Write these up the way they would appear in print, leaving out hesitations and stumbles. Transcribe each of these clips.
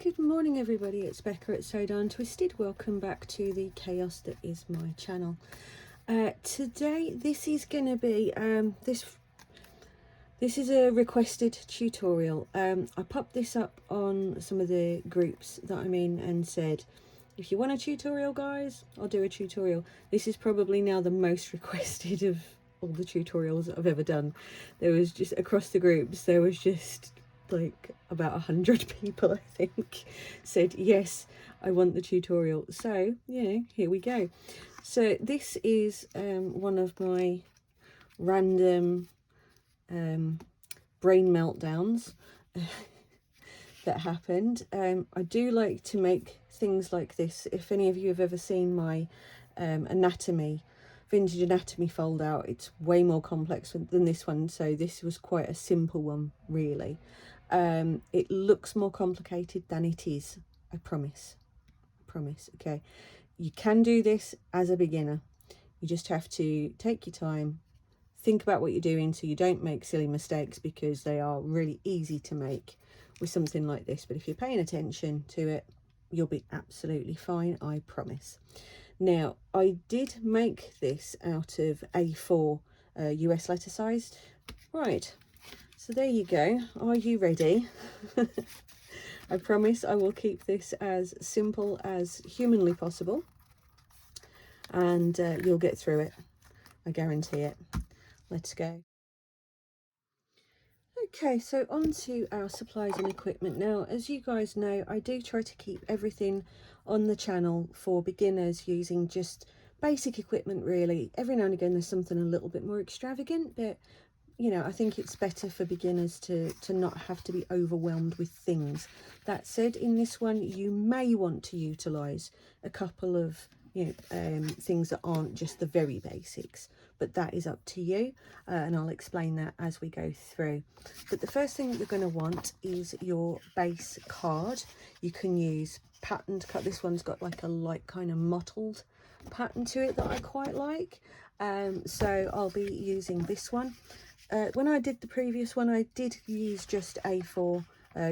Good morning everybody, it's Becca at Sew Darn Twisted. Welcome back to the chaos that is my channel. Today this is going to be this is a requested tutorial. I popped this up on some of the groups that I'm in and said, if you want a tutorial guys, I'll do a tutorial. This is probably now the most requested of all the tutorials I've ever done. There was just, across the groups, there was just like about 100 people I think said yes, I want the tutorial. So yeah, here we go. So this is one of my random brain meltdowns that happened. I do like to make things like this. If any of you have ever seen my vintage anatomy fold out, it's way more complex than this one, so this was quite a simple one really. It looks more complicated than it is, I promise. Okay, you can do this as a beginner. You just have to take your time, think about what you're doing so you don't make silly mistakes, because they are really easy to make with something like this. But if you're paying attention to it, you'll be absolutely fine, I promise. Now, I did make this out of A4 US letter size. Right, so there you go. Are you ready? I promise I will keep this as simple as humanly possible, and you'll get through it. I guarantee it. Let's go. Okay, so on to our supplies and equipment. Now, as you guys know, I do try to keep everything on the channel for beginners using just basic equipment really. Every now and again there's something a little bit more extravagant, but you know, I think it's better for beginners to not have to be overwhelmed with things. That said, in this one you may want to utilise a couple of things that aren't just the very basics, but that is up to you, and I'll explain that as we go through. But the first thing that you're going to want is your base card. You can use patterned cut. This one's got like a light kind of mottled pattern to it that I quite like, so I'll be using this one. When I did the previous one, I did use just A4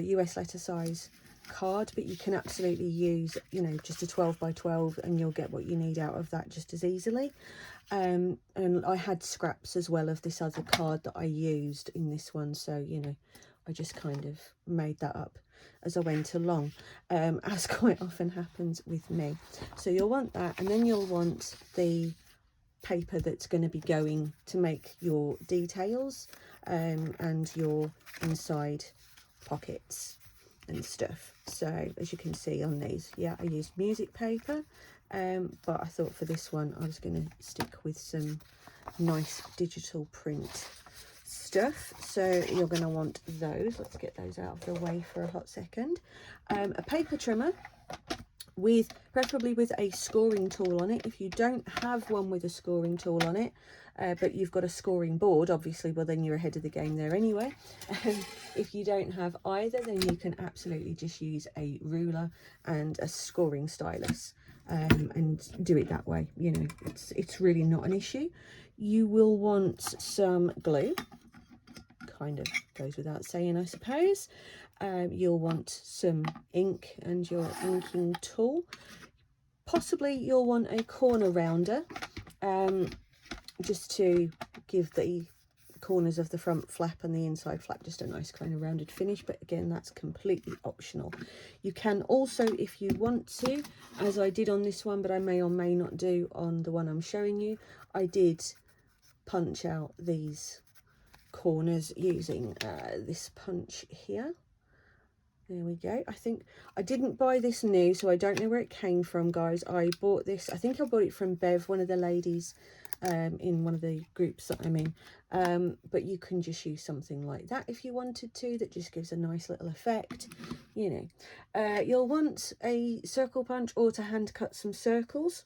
US letter size card, but you can absolutely use, you know, just a 12 by 12 and you'll get what you need out of that just as easily. And I had scraps as well of this other card that I used in this one, so you know, I just kind of made that up as I went along, as quite often happens with me. So you'll want that, and then you'll want the paper that's going to be going to make your details and your inside pockets and stuff. So as you can see on these, yeah, I used music paper, but I thought for this one I was going to stick with some nice digital print stuff. So you're going to want those. Let's get those out of the way for a hot second. A paper trimmer, preferably with a scoring tool on it. If you don't have one with a scoring tool on it, but you've got a scoring board, obviously, well then you're ahead of the game there anyway. If you don't have either, then you can absolutely just use a ruler and a scoring stylus, and do it that way. You know, it's really not an issue. You will want some glue, kind of goes without saying, I suppose. You'll want some ink and your inking tool. Possibly you'll want a corner rounder, just to give the corners of the front flap and the inside flap just a nice kind of rounded finish, but again, that's completely optional. You can also, if you want to, as I did on this one, but I may or may not do on the one I'm showing you, I did punch out these corners using this punch here. There we go. I think I didn't buy this new, so I don't know where it came from, guys. I bought this, I think I bought it from Bev, one of the ladies in one of the groups that I'm in, but you can just use something like that if you wanted to. That just gives a nice little effect, you know. You'll want a circle punch, or to hand cut some circles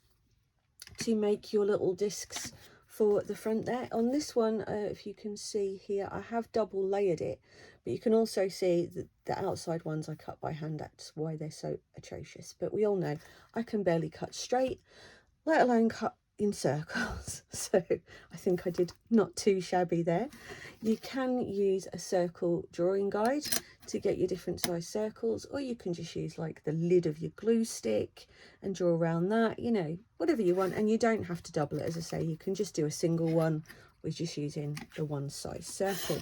to make your little discs for the front there. On this one, if you can see here, I have double layered it, but you can also see that the outside ones I cut by hand. That's why they're so atrocious. But we all know I can barely cut straight, let alone cut in circles. So I think I did not too shabby there. You can use a circle drawing guide to get your different size circles, or you can just use like the lid of your glue stick and draw around that, you know, whatever you want. And you don't have to double it, as I say, you can just do a single one with just using the one size circle.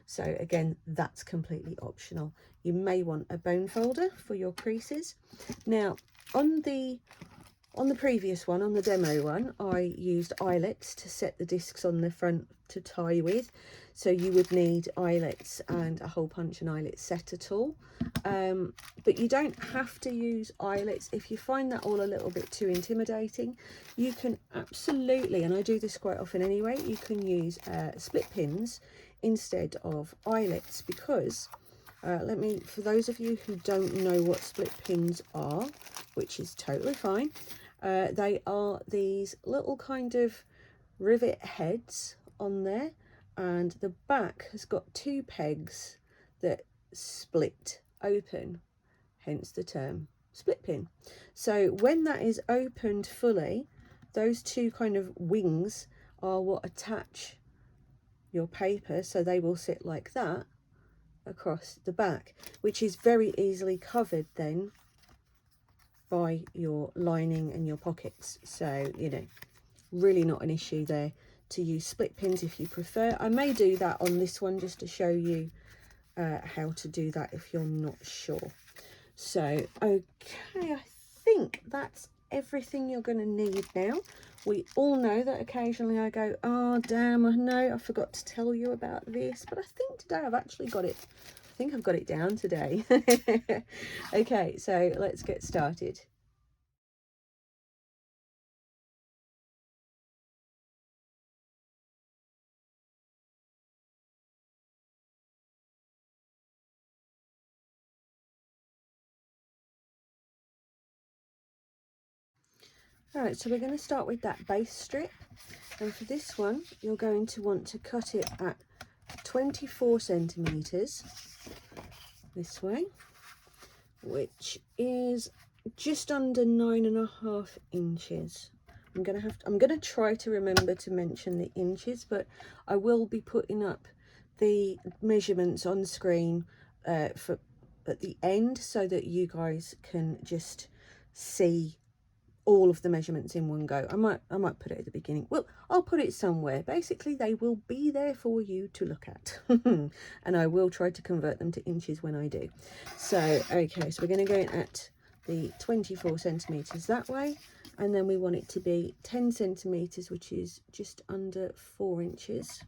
So again, that's completely optional. You may want a bone folder for your creases. Now on the previous one, on the demo one, I used eyelets to set the discs on the front to tie with. So you would need eyelets and a hole punch and eyelet setter tool. But you don't have to use eyelets. If you find that all a little bit too intimidating, you can absolutely, and I do this quite often anyway, you can use split pins instead of eyelets, because for those of you who don't know what split pins are, which is totally fine, they are these little kind of rivet heads on there, and the back has got two pegs that split open, hence the term split pin. So when that is opened fully, those two kind of wings are what attach your paper, so they will sit like that across the back, which is very easily covered then by your lining and your pockets. So, you know, really not an issue there to use split pins if you prefer. I may do that on this one just to show you how to do that if you're not sure. So okay, I think that's everything you're going to need now. We all know that occasionally I go, oh damn, I know I forgot to tell you about this, but I think today I've actually got it. I think I've got it down today. Okay, so let's get started. Alright, so we're going to start with that base strip, and for this one you're going to want to cut it at 24 centimeters this way, which is just under 9.5 inches. I'm gonna try to remember to mention the inches, but I will be putting up the measurements on screen for at the end, so that you guys can just see all of the measurements in one go. I might put it at the beginning. Well, I'll put it somewhere. Basically, they will be there for you to look at. And I will try to convert them to inches when I do. So, okay, so we're going to go in at the 24 centimeters that way. And then we want it to be 10 centimeters, which is just under 4 inches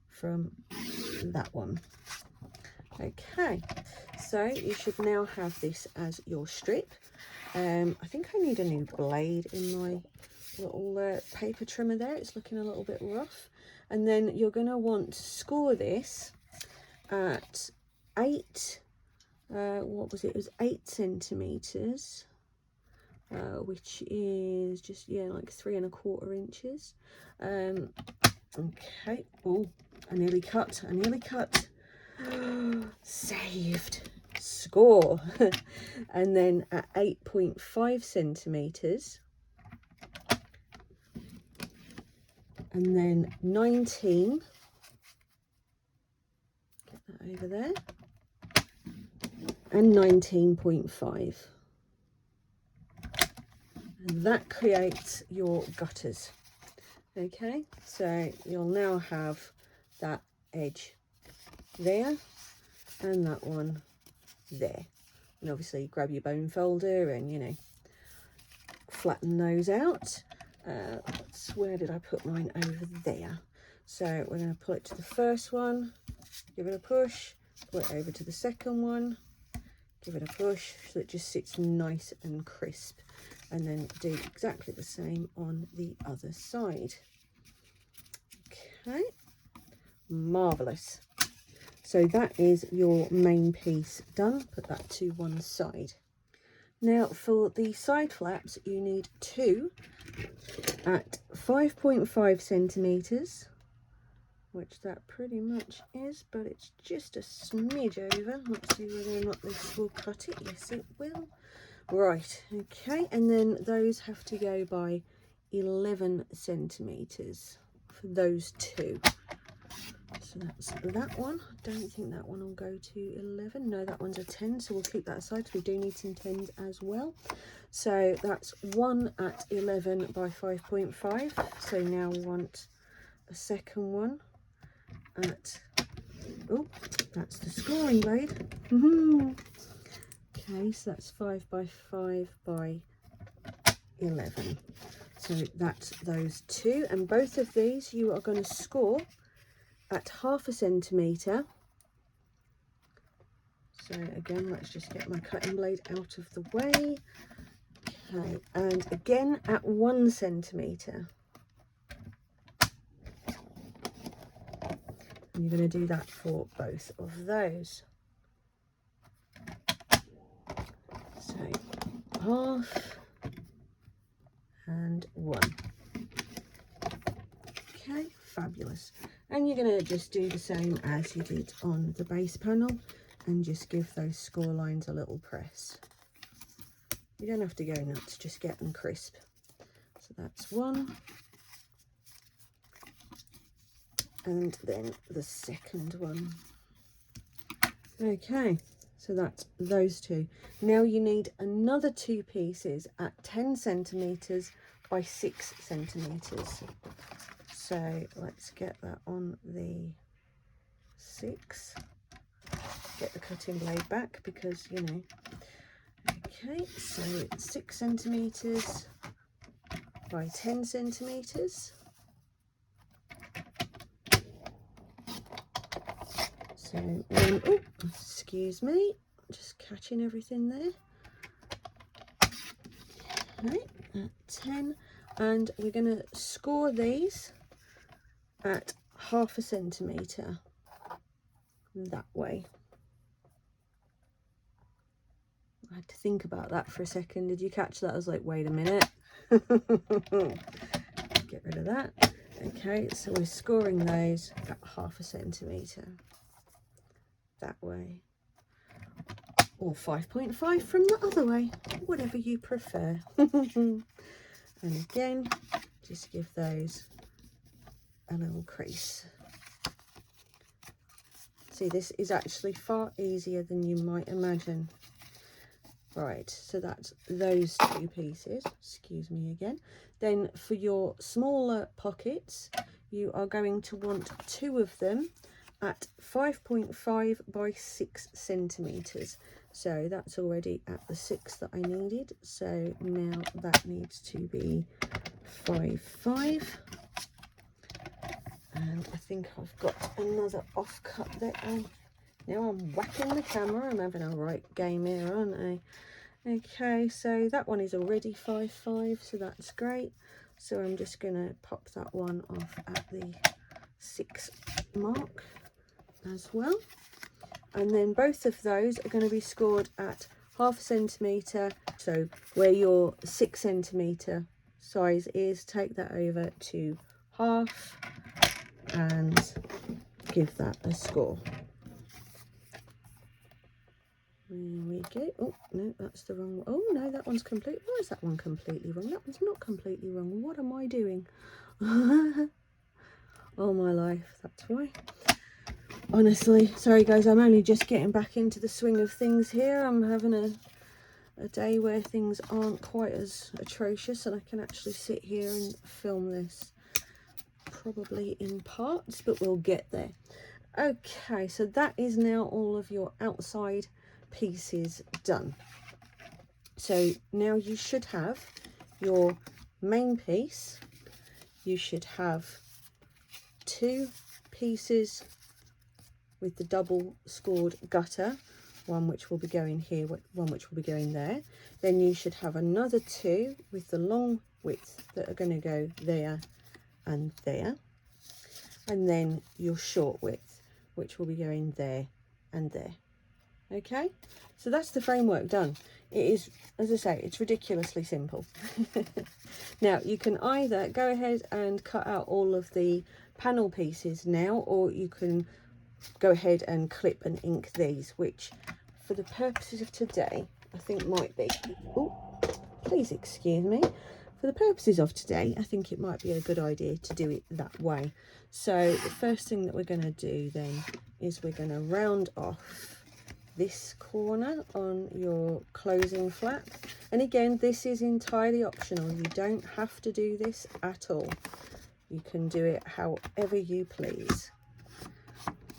from that one. Okay, so you should now have this as your strip. I think I need a new blade in my little paper trimmer there. It's looking a little bit rough. And then you're going to want to score this at 8, what was it? It was 8 centimeters, which is just, yeah, like 3.25 inches. Okay. Oh, I nearly cut. Saved. Score. And then at 8.5 centimeters, and then 19, get that over there, and 19.5, and that creates your gutters. Okay, so you'll now have that edge there and that one there, and obviously grab your bone folder and, you know, flatten those out. Where did I put mine? Over there. So we're going to pull it to the first one, give it a push, pull it over to the second one, give it a push, so it just sits nice and crisp, and then do exactly the same on the other side. Okay, marvelous. So that is your main piece done. Put that to one side. Now for the side flaps, you need 2 at 5.5 centimeters, which that pretty much is, but it's just a smidge over. Let's see whether or not this will cut it. Yes, it will. Right, okay, and then those have to go by 11 centimeters for those two. So that's that one. I don't think that one will go to 11. No, that one's a 10, so we'll keep that aside because we do need some 10s as well. So that's one at 11 by 5.5. So now we want a second one at, oh, that's the scoring blade. Okay, so that's 5 by 5 by 11. So that's those two, and both of these you are going to score at 1/2 centimetre. So again, let's just get my cutting blade out of the way. Okay, and again at 1 centimetre. And you're going to do that for both of those. So 1/2 and 1. Okay, fabulous. And you're going to just do the same as you did on the base panel and just give those score lines a little press. You don't have to go nuts, just get them crisp. So that's 1. And then the second one. Okay, so that's those two. Now you need another 2 pieces at 10 centimeters by 6 centimeters. So let's get that on the 6. Get the cutting blade back because, you know. Okay, so it's 6 centimeters by 10 centimeters. So one, oh, excuse me, just catching everything there. Okay, at 10, and we're going to score these at 1/2 centimetre that way. I had to think about that for a second. Did you catch that? I was like, wait a minute. Get rid of that. Okay, so we're scoring those at 1/2 centimetre that way, or 5.5 from the other way, whatever you prefer. And again, just give those a little crease. See, this is actually far easier than you might imagine. Right, so that's those 2 pieces, excuse me again. Then for your smaller pockets, you are going to want 2 of them at 5.5 by 6 centimeters. So that's already at the 6 that I needed. So now that needs to be 5.5. And I think I've got another offcut there. Oh, now I'm whacking the camera. I'm having a right game here, aren't I? Okay, so that one is already 5.5, so that's great. So I'm just going to pop that one off at the 6 mark as well. And then both of those are going to be scored at 1/2 centimetre. So where your 6 centimetre size is, take that over to 1/2 and give that a score. There we go. Oh, no, that's the wrong one. Oh, no, that one's complete. Why is that one completely wrong? That one's not completely wrong. What am I doing? All my life, that's why. Honestly, sorry guys, I'm only just getting back into the swing of things here. I'm having a day where things aren't quite as atrocious and I can actually sit here and film this, probably in parts, but we'll get there. Okay, so that is now all of your outside pieces done. So now you should have your main piece. You should have 2 pieces with the double scored gutter, one which will be going here, one which will be going there. Then you should have another 2 with the long width that are going to go there and there, and then your short width which will be going there and there. Okay, so that's the framework done. It is, as I say, it's ridiculously simple. Now you can either go ahead and cut out all of the panel pieces now, or you can go ahead and clip and ink these, which for the purposes of today I think might be, oh, please excuse me, for the purposes of today, I think it might be a good idea to do it that way. So the first thing that we're going to do then is we're going to round off this corner on your closing flap. And again, this is entirely optional. You don't have to do this at all. You can do it however you please.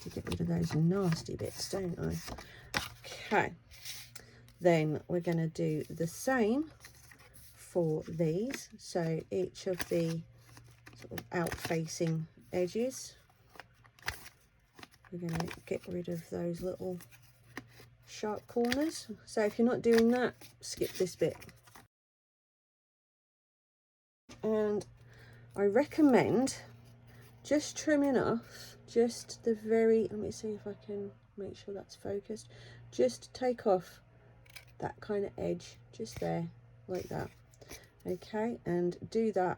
To get rid of those nasty bits, don't I? Okay, then we're going to do the same for these. So each of the sort of out facing edges, we're going to get rid of those little sharp corners. So if you're not doing that, skip this bit. And I recommend just trimming off just the very, let me see if I can make sure that's focused, just take off that kind of edge just there, like that. Okay, and do that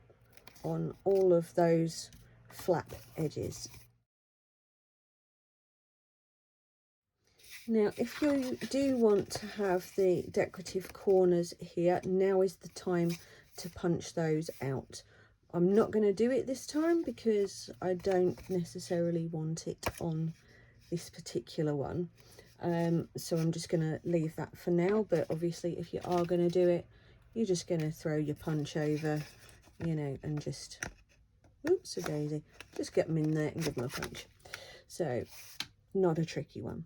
on all of those flap edges. Now, if you do want to have the decorative corners here, now is the time to punch those out. I'm not going to do it this time because I don't necessarily want it on this particular one. So I'm just going to leave that for now. But obviously, if you are going to do it, you're just going to throw your punch over, you know, and just, oops, a daisy, just get them in there and give them a punch. So not a tricky one.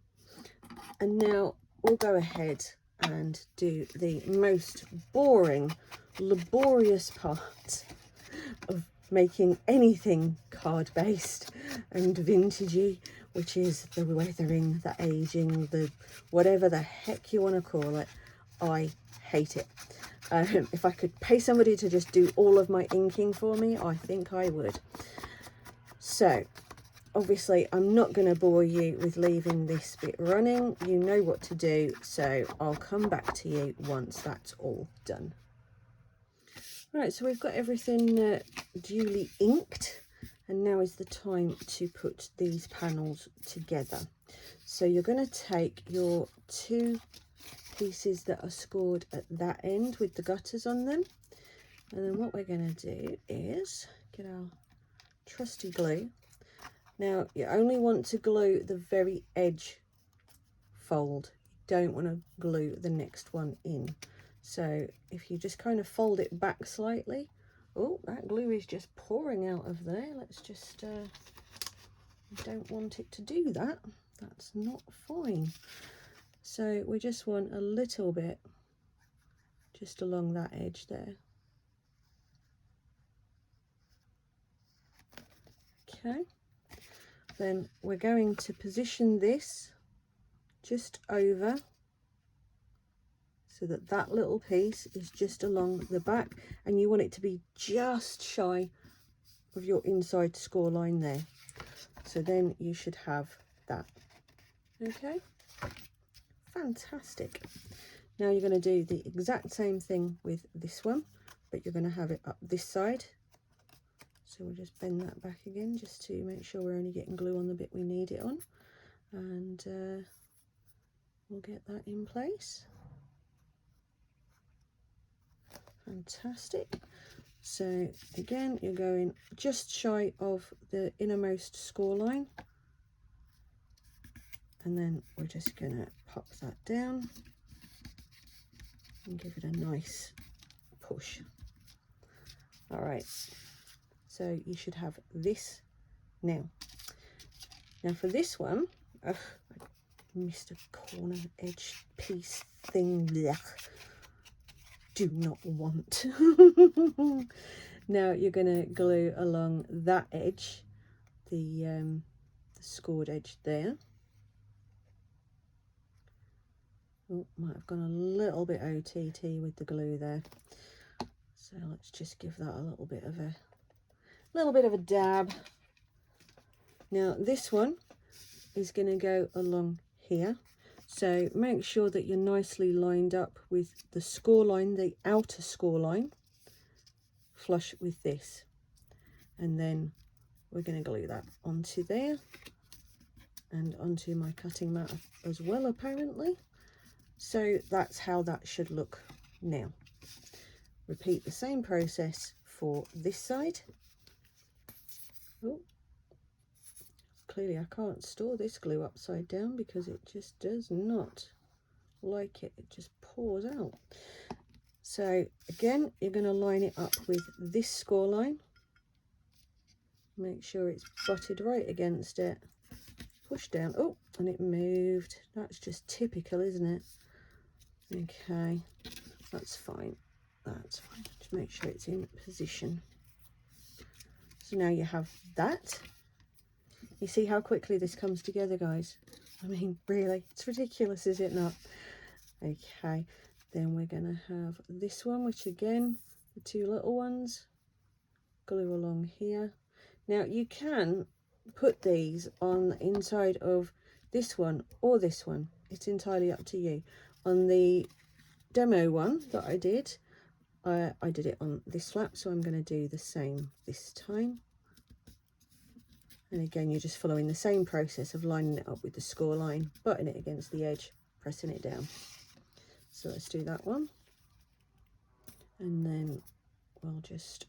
And now we'll go ahead and do the most boring, laborious part of making anything card based and vintagey, which is the weathering, the aging, the whatever the heck you want to call it. I hate it. If I could pay somebody to just do all of my inking for me, I think I would. So obviously I'm not going to bore you with leaving this bit running. You know what to do, so I'll come back to you once that's all done. Right, so we've got everything duly inked, and now is the time to put these panels together. So you're going to take your two pieces that are scored at that end with the gutters on them, and then what we're going to do is get our trusty glue. Now you only want to glue the very edge fold, you don't want to glue the next one in. So if you just kind of fold it back slightly, oh, that glue is just pouring out of there. Let's just, don't want it to do that. That's not fine. So we just want a little bit just along that edge there. Okay, then we're going to position this just over so that that little piece is just along the back, and you want it to be just shy of your inside score line there. So then you should have that. Okay, fantastic. Now you're going to do the exact same thing with this one, but you're going to have it up this side. So we'll just bend that back again just to make sure we're only getting glue on the bit we need it on, and we'll get that in place. Fantastic. So again, you're going just shy of the innermost score line, and then we're just going to pop that down and give it a nice push. All right, so you should have this now. Now for this one, I missed a corner edge piece thing. Blech. Do not want. Now you're going to glue along that edge, the scored edge there. Oh, might have gone a little bit OTT with the glue there. So let's just give that a little bit of a dab. Now this one is going to go along here. So make sure that you're nicely lined up with the score line, the outer score line, flush with this. And then we're going to glue that onto there and onto my cutting mat as well, apparently. So that's how that should look now. repeat the same process for this side. Oh, clearly I can't store this glue upside down because it just does not like it. It just pours out. So again, you're going to line it up with this score line. Make sure it's butted right against it. Push down. Oh, and it moved. That's just typical, isn't it? Okay, that's fine. That's fine. Just make sure it's in position. So now you have that. You see how quickly this comes together, guys? I mean, really, it's ridiculous, is it not? Okay, then we're going to have this one, which again, the two little ones, glue along here. Now you can put these on the inside of this one or this one. It's entirely up to you. On the demo one that I did it on this flap, so I'm going to do the same this time. And again, you're just following the same process of lining it up with the score line, butting it against the edge, pressing it down. So let's do that one. And then we'll just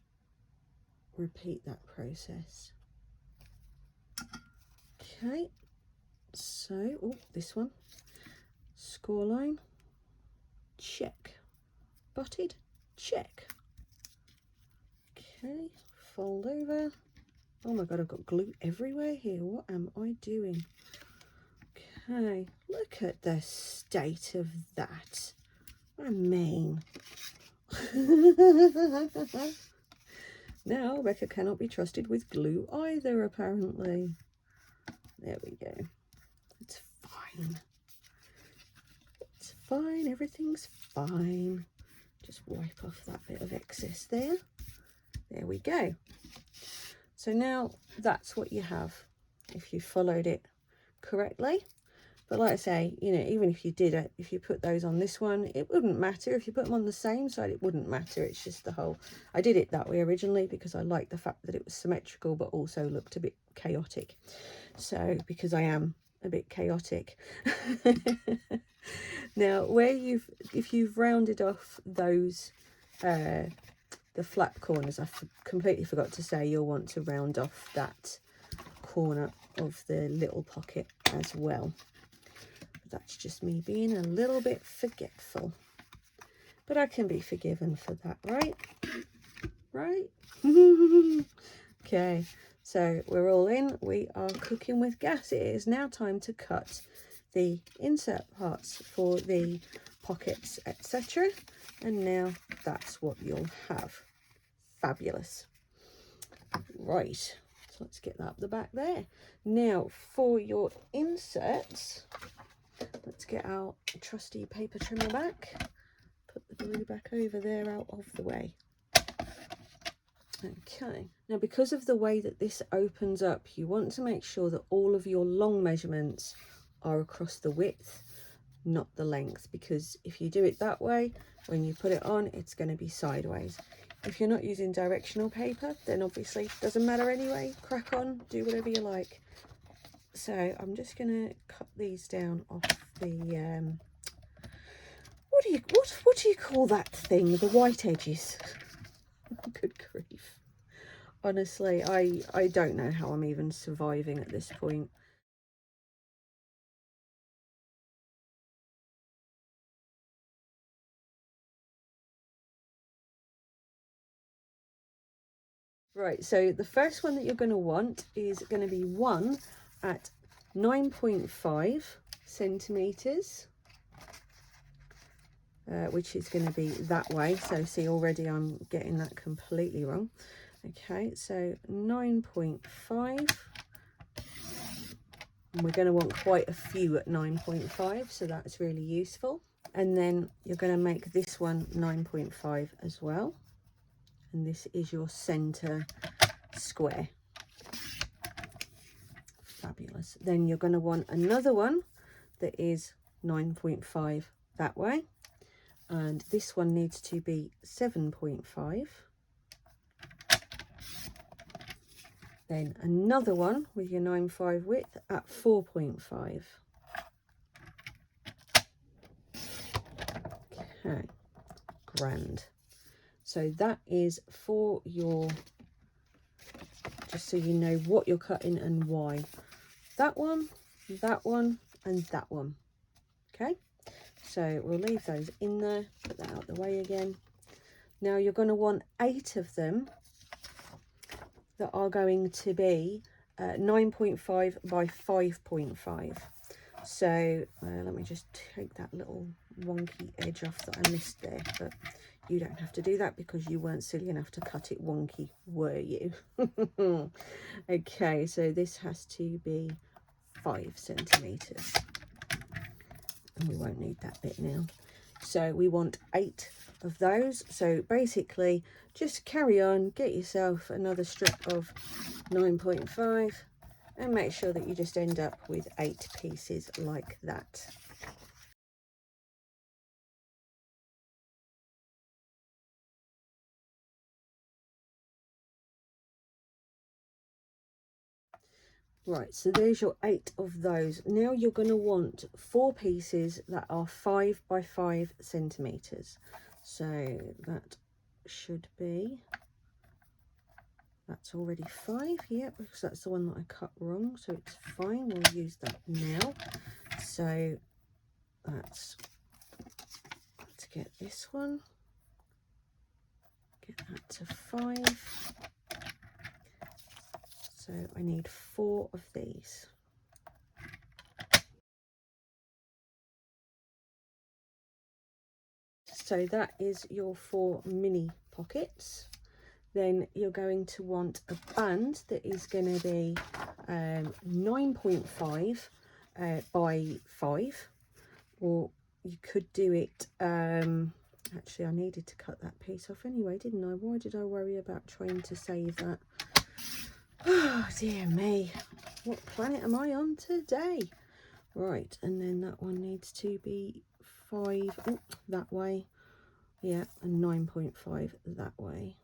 repeat that process. Okay, so, oh, this one. Score line, check. Butted, check. Okay, fold over. Oh my god, I've got glue everywhere here. What am I doing? Okay, look at the state of that. I mean, now Rebecca cannot be trusted with glue either, apparently. There we go. It's fine. It's fine. Everything's fine. Just wipe off that bit of excess there. There we go. So now that's what you have if you followed it correctly. But like I say, you know, even if you did it, if you put those on this one, it wouldn't matter. If you put them on the same side, it wouldn't matter. It's just the whole, I did it that way originally because I liked the fact that it was symmetrical, but also looked a bit chaotic. So, because I am a bit chaotic. Now, if you've rounded off those, the flap corners, I completely forgot to say you'll want to round off that corner of the little pocket as well. That's just me being a little bit forgetful, but I can be forgiven for that, right? Right? Okay, so we're all in. We are cooking with gas. It is now time to cut the insert parts for the pockets, etc. And now that's what you'll have. Fabulous. Right, so let's get that up the back there. Now for your inserts, let's get our trusty paper trimmer back, put the glue back over there out of the way. Okay, now because of the way that this opens up, you want to make sure that all of your long measurements are across the width, not the length, because if you do it that way, when you put it on, it's going to be sideways. If you're not using directional paper, then obviously it doesn't matter anyway. Crack on, do whatever you like. So I'm just going to cut these down off the what do you call that thing? The white edges. Good grief. Honestly, I don't know how I'm even surviving at this point. Right, so the first one that you're going to want is going to be one at 9.5 centimeters, which is going to be that way. So see, already I'm getting that completely wrong. Okay, so 9.5. And we're going to want quite a few at 9.5, so that's really useful. And then you're going to make this one 9.5 as well. And this is your center square. Fabulous. Then you're going to want another one that is 9.5 that way, and this one needs to be 7.5. Then another one with your 9.5 width at 4.5. Okay, grand. So that is for your, just so you know what you're cutting and why. That one, and that one. Okay, so we'll leave those in there, put that out the way again. Now you're going to want 8 of them that are going to be 9.5 by 5.5. So let me just take that little wonky edge off that I missed there, but you don't have to do that because you weren't silly enough to cut it wonky, were you? Okay, so this has to be 5 centimeters, and we won't need that bit now. So we want 8 of those. So basically just carry on, get yourself another strip of 9.5 and make sure that you just end up with 8 pieces like that. Right, so there's your 8 of those. Now you're going to want 4 pieces that are 5 by 5 centimeters. So that should be, that's already 5, yeah, because that's the one that I cut wrong, so it's fine, we'll use that now. So let's get this one, get that to 5. So I need 4 of these. So that is your 4 mini pockets. Then you're going to want a band that is going to be 9.5 by 5, or you could do it, actually I needed to cut that piece off anyway, didn't I? Why did I worry about trying to save that? Oh dear me, what planet am I on today? Right, and then that one needs to be 5 that way, yeah, and 9.5 that way.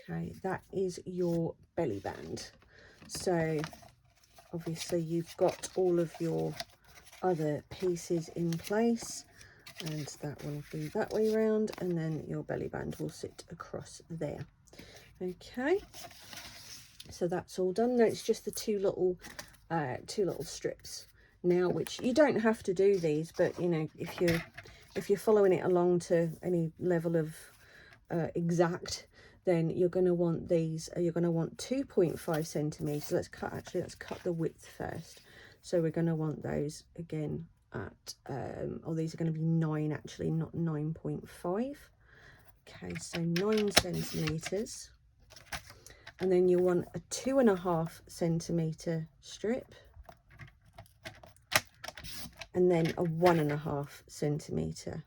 Okay, that is your belly band. So obviously you've got all of your other pieces in place, and that will be that way round, and then your belly band will sit across there. Okay, so that's all done. Now it's just the two little strips now, which you don't have to do these, but you know, if you're following it along to any level of exact, then you're going to want these, you're going to want 2.5 centimeters. Let's cut the width first. So we're going to want those again at oh, these are going to be 9 actually, not 9.5. Okay, so 9 centimeters, and then you want a 2.5 centimeter strip, and then a 1.5 centimeter.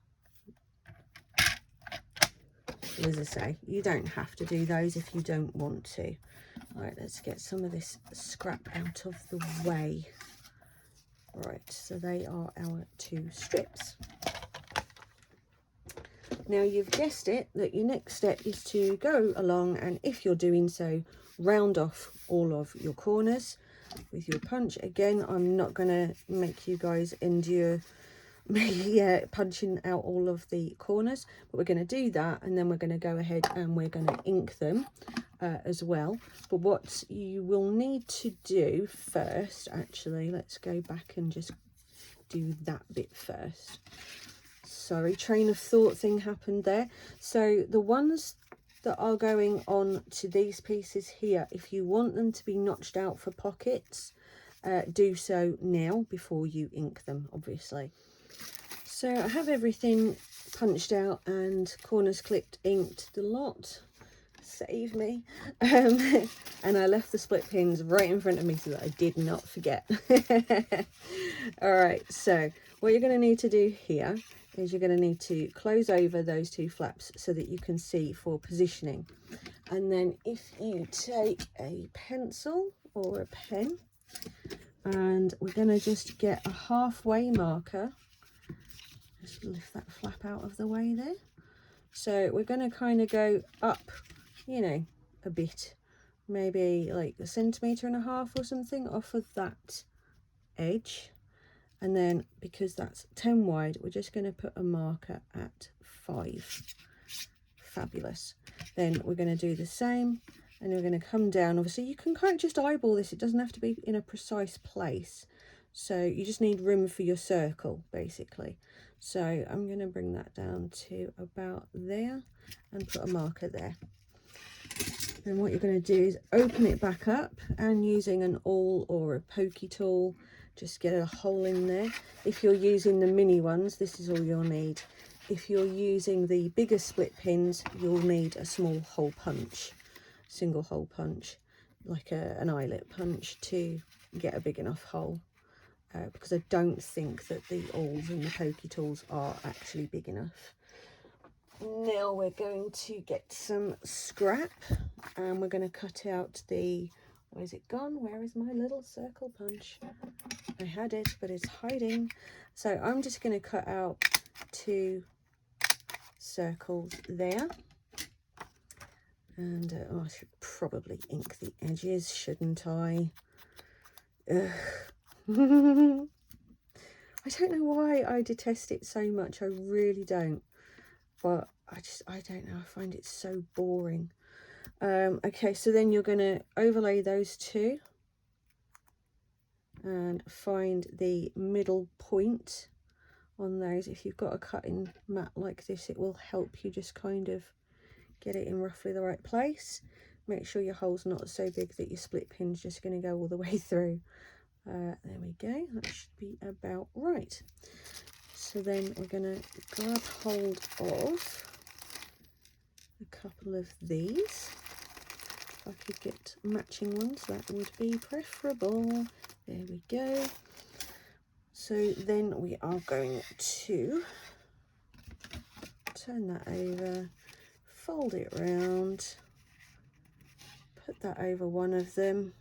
As I say, you don't have to do those if you don't want to. Right, let's get some of this scrap out of the way. Right, so they are our 2 strips. Now you've guessed it, that your next step is to go along, and if you're doing so, round off all of your corners with your punch. Again, I'm not going to make you guys endure me punching out all of the corners, but we're going to do that, and then we're going to go ahead and we're going to ink them as well. But what you will need to do first, actually, let's go back and just do that bit first. Sorry, train of thought thing happened there. So the ones that are going on to these pieces here, if you want them to be notched out for pockets, do so now before you ink them, obviously. So I have everything punched out and corners clipped, inked, the lot. Save me. And I left the split pins right in front of me so that I did not forget. All right, so what you're going to need to do here is you're going to need to close over those 2 flaps so that you can see for positioning. And then if you take a pencil or a pen, and we're going to just get a halfway marker. Just lift that flap out of the way there. So we're going to kind of go up, you know, a bit, maybe like 1.5 centimeters or something off of that edge, And then because that's 10 wide, we're just going to put a marker at 5. Fabulous. Then we're going to do the same, and we're going to come down. Obviously you can kind of just eyeball this, it doesn't have to be in a precise place, so you just need room for your circle basically. So I'm going to bring that down to about there and put a marker there. Then what you're going to do is open it back up, and using an awl or a pokey tool, just get a hole in there. If you're using the mini ones, this is all you'll need. If you're using the bigger split pins, you'll need a small hole punch, single hole punch, like an eyelet punch, to get a big enough hole. Because I don't think that the awls and the pokey tools are actually big enough. Now we're going to get some scrap, and we're going to cut out the, where's it gone? Where is my little circle punch? I had it, but it's hiding. So I'm just going to cut out 2 circles there. And oh, I should probably ink the edges, shouldn't I? Ugh. I don't know why I detest it so much. I really don't. But I don't know, I find it so boring. Okay, so then you're going to overlay those 2 and find the middle point on those. If you've got a cutting mat like this, it will help you just kind of get it in roughly the right place. Make sure your hole's not so big that your split pin's just going to go all the way through. There we go, that should be about right. So then we're going to grab hold of a couple of these. If I could get matching ones, that would be preferable. There we go. So then we are going to turn that over, fold it round, put that over one of them,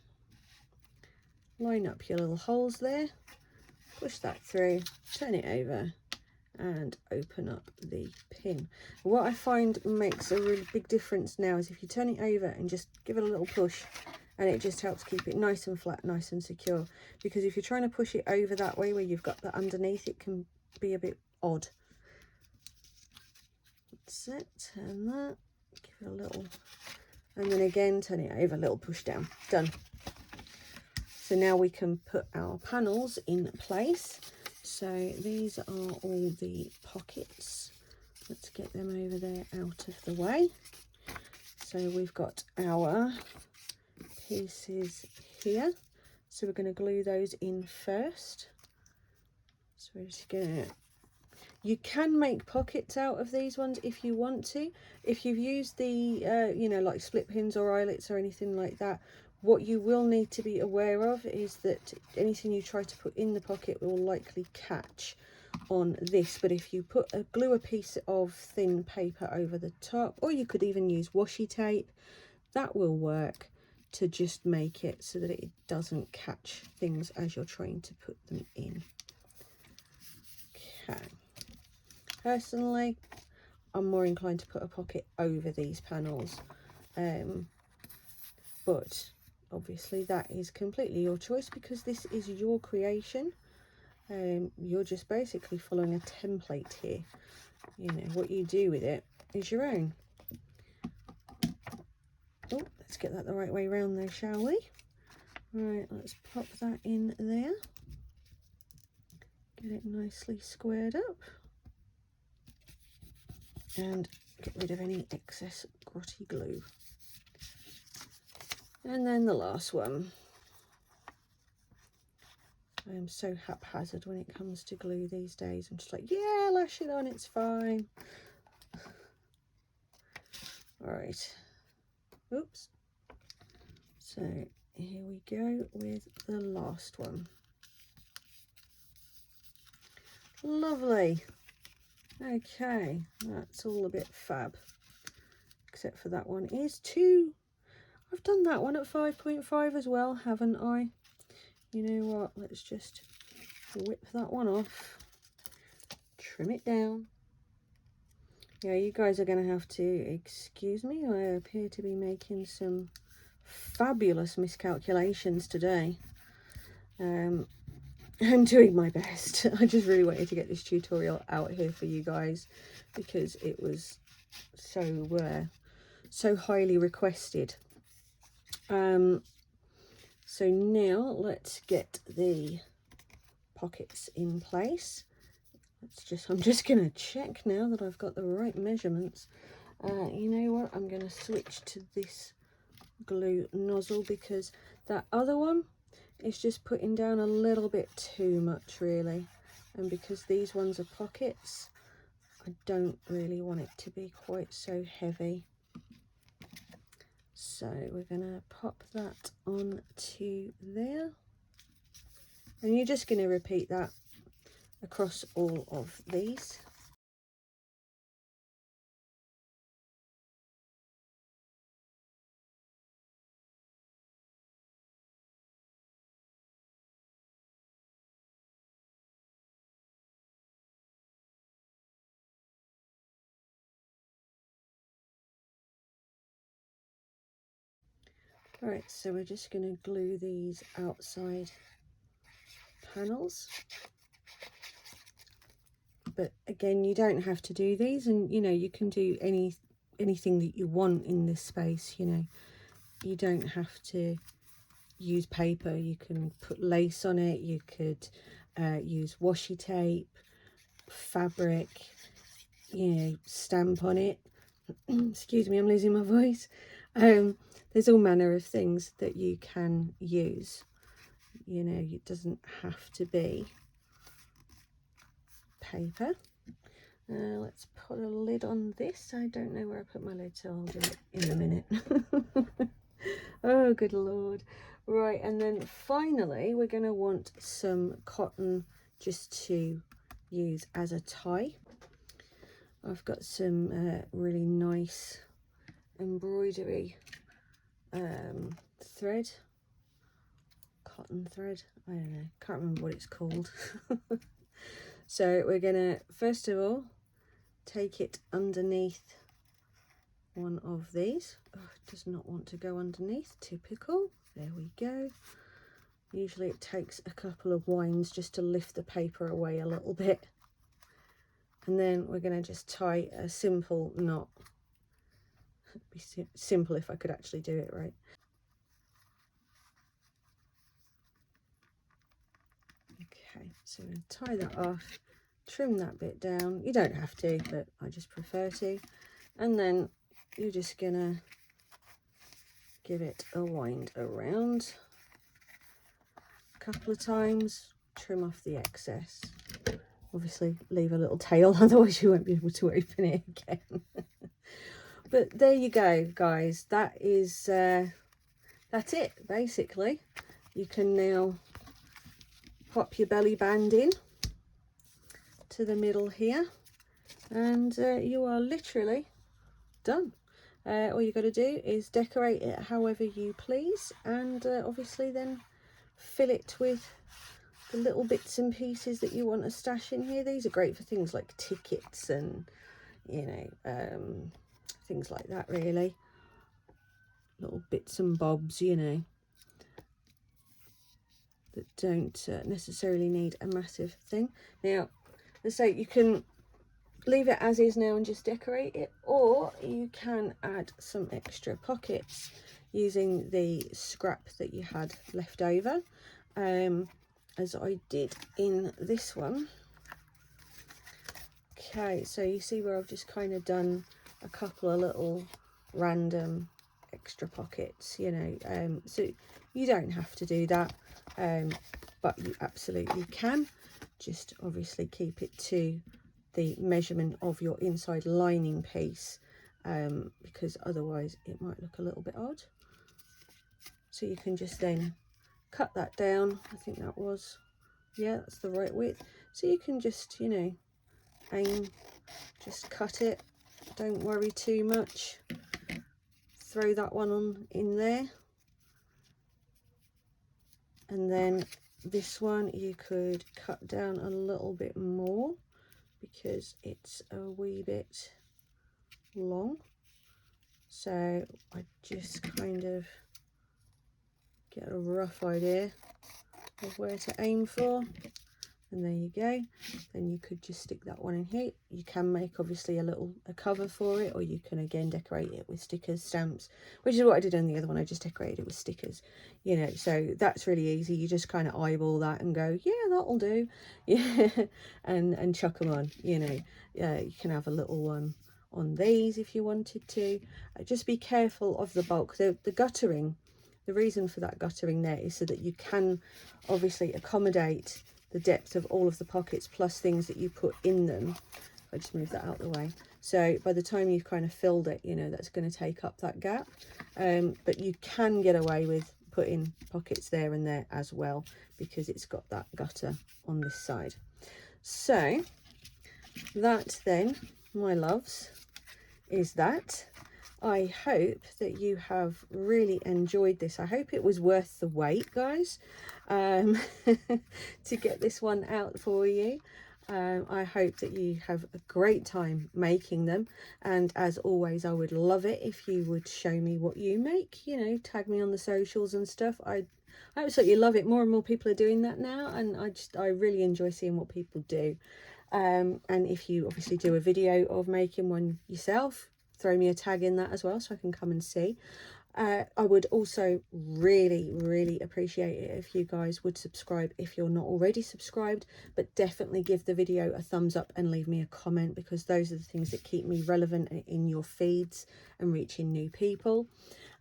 line up your little holes there, push that through, turn it over, and open up the pin. What I find makes a really big difference now is if you turn it over and just give it a little push, and it just helps keep it nice and flat, nice and secure. Because if you're trying to push it over that way where you've got that underneath, it can be a bit odd. That's it, turn that, give it a little, and then again turn it over, little push down, done. So now we can put our panels in place. So these are all the pockets. Let's get them over there out of the way. So we've got our pieces here. So we're going to glue those in first. So we're just going to, you can make pockets out of these ones if you want to. If you've used the, you know, like split pins or eyelets or anything like that, what you will need to be aware of is that anything you try to put in the pocket will likely catch on this. But if you glue a piece of thin paper over the top, or you could even use washi tape, that will work to just make it so that it doesn't catch things as you're trying to put them in. Okay. Personally, I'm more inclined to put a pocket over these panels, but obviously that is completely your choice because this is your creation. You're just basically following a template here. You know, what you do with it is your own. Oh, let's get that the right way round though, shall we? Right, let's pop that in there. Get it nicely squared up. And get rid of any excess grotty glue. And then the last one. I am so haphazard when it comes to glue these days. I'm just like, yeah, lash it on, it's fine. All right. Oops. So here we go with the last one. Lovely. Okay, that's all a bit fab. Except for that one is 2. I've done that one at 5.5 as well, haven't I? You know what, let's just whip that one off, trim it down. Yeah, you guys are going to have to excuse me, I appear to be making some fabulous miscalculations today. I'm doing my best. I just really wanted to get this tutorial out here for you guys because it was so highly requested. So now let's get the pockets in place. I'm just gonna check now that I've got the right measurements. You know what, I'm gonna switch to this glue nozzle because that other one is just putting down a little bit too much really, and because these ones are pockets, I don't really want it to be quite so heavy. So we're gonna pop that on to there, and you're just going to repeat that across all of these. Alright, so we're just going to glue these outside panels. But again, you don't have to do these, and you know, you can do anything that you want in this space. You know, you don't have to use paper. You can put lace on it, you could use washi tape, fabric, you know, stamp on it. Excuse me, I'm losing my voice. There's all manner of things that you can use. You know, it doesn't have to be paper. Let's put a lid on this. I don't know where I put my lid, so I'll do it in a minute. Oh, good Lord. Right, and then finally, we're going to want some cotton just to use as a tie. I've got some really nice embroidery thread, cotton thread, I don't know, can't remember what it's called. So we're gonna first of all take it underneath one of these. Oh, it does not want to go underneath, typical. There we go. Usually it takes a couple of winds just to lift the paper away a little bit, and then we're going to just tie a simple knot. It'd be simple if I could actually do it right. Okay, so we're going to tie that off, trim that bit down. You don't have to, but I just prefer to. And then you're just going to give it a wind around a couple of times, trim off the excess. Obviously leave a little tail, otherwise you won't be able to open it again. But there you go, guys. That is that's it basically. You can now pop your belly band in to the middle here, and you are literally done. All you got to do is decorate it however you please, and obviously then fill it with the little bits and pieces that you want to stash in here. These are great for things like tickets and, you know, things like that really. Little bits and bobs, you know, that don't necessarily need a massive thing. Now, let's say you can leave it as is now and just decorate it, or you can add some extra pockets using the scrap that you had left over, as I did in this one. Okay, so you see where I've just kind of done a couple of little random extra pockets, you know, so you don't have to do that, but you absolutely can. Just obviously keep it to the measurement of your inside lining piece, because otherwise it might look a little bit odd. So you can just then cut that down. I think that was, yeah, that's the right width. So you can just, you know, aim, just cut it, don't worry too much. Throw that one on in there, and then this one you could cut down a little bit more because it's a wee bit long. So I just kind of get a rough idea of where to aim for. And there you go. Then you could just stick that one in here. You can make obviously a cover for it, or you can again decorate it with stickers, stamps, which is what I did on the other one. I just decorated it with stickers, you know, so that's really easy. You just kind of eyeball that and go, yeah, that'll do. Yeah, and chuck them on, you know. You can have a little one on these if you wanted to. Just be careful of the bulk. The guttering, the reason for that guttering there is so that you can obviously accommodate the depth of all of the pockets plus things that you put in them. I just move that out of the way. So by the time you've kind of filled it, you know, that's going to take up that gap. But you can get away with putting pockets there and there as well, because it's got that gutter on this side. So that then, my loves, is that. I hope that you have really enjoyed this. I hope it was worth the wait, guys, to get this one out for you. I hope that you have a great time making them, and as always, I would love it if you would show me what you make, you know, tag me on the socials and stuff. I absolutely love it. More and more people are doing that now, and I really enjoy seeing what people do. And if you obviously do a video of making one yourself, throw me a tag in that as well so I can come and see. I would also really appreciate it if you guys would subscribe if you're not already subscribed, but definitely give the video a thumbs up and leave me a comment, because those are the things that keep me relevant in your feeds and reaching new people.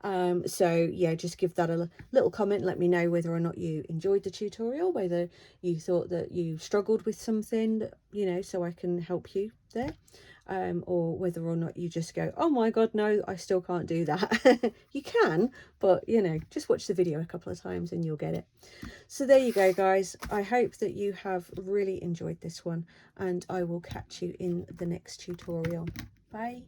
So yeah, just give that a little comment. Let me know whether or not you enjoyed the tutorial, whether you thought that you struggled with something, you know, so I can help you there. Or whether or not you just go, oh my god, no, I still can't do that. You can, but you know, just watch the video a couple of times and you'll get it. So there you go, guys. I hope that you have really enjoyed this one, and I will catch you in the next tutorial. Bye.